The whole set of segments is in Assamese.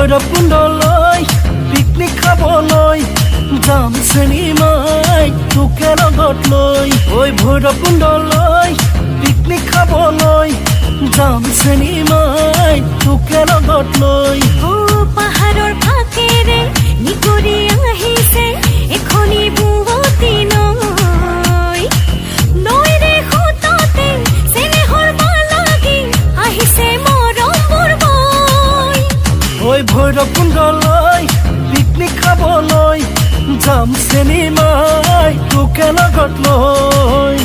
ভৈৰৱকুণ্ডলৈ পিকনিক খাবলৈ যাম চিনেমাই তোকে লগত লৈ ঐ ভৈৰৱকুণ্ডলৈ পিকনিক খাবলৈ যাম চিনেমাই তোকে লগত লৈ পাহাৰৰ ফাকেৰে নিকৰি আহিছে এখনি বুৱতী নৈ নৈৰে সোঁততে চেনেহৰ মালাগি আহিছে মৰমৰ বৈ ঐ ভৈৰৱকুণ্ডলৈ পিকনিক খাবলৈ যাম চিনেমাই তোকে লগত লৈ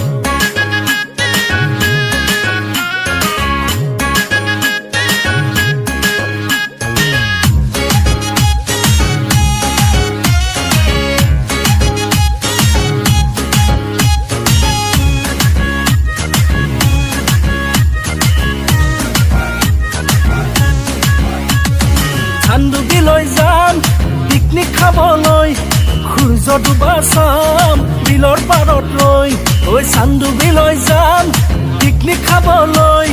চান্দুবিলৈ যাম পিকনিক খাবলৈ সূৰ্য ডুবা চাম বিলৰ পাৰত ৰৈ ঐ চান্দুবিলৈ যাম পিকনিক খাবলৈ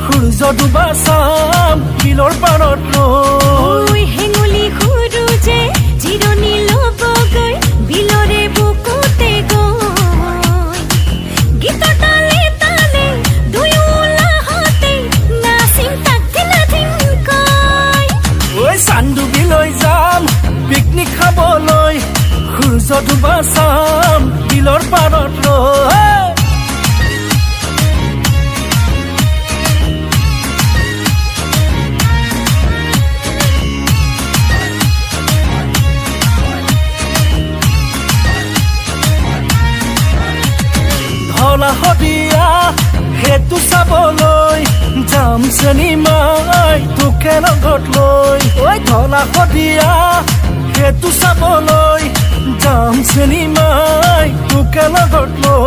সূৰ্য ডুবা চাম বিলৰ পাৰত ৰৈ হেঙুলি সূৰুজে জিৰণি ল'বগৈ বিলৰে বুকুতে গৈ গীতৰ তালে তালে দুয়ো লাহতে নাচিম তাকে নাথিনকৈ ঐ চান্দুবিলৈ যাম পিকনিক খাবলৈ সূৰ্য ডুবা চাম বিলৰ পাৰত ৰৈ ধলা শদিয়া সেইটো চাবলৈ যাম চিনেমাই তোকে লগত লৈ ঐ ধলা শদিয়া সেইটো চাবলৈ যাম চিনেমাই তোকে লগত লৈ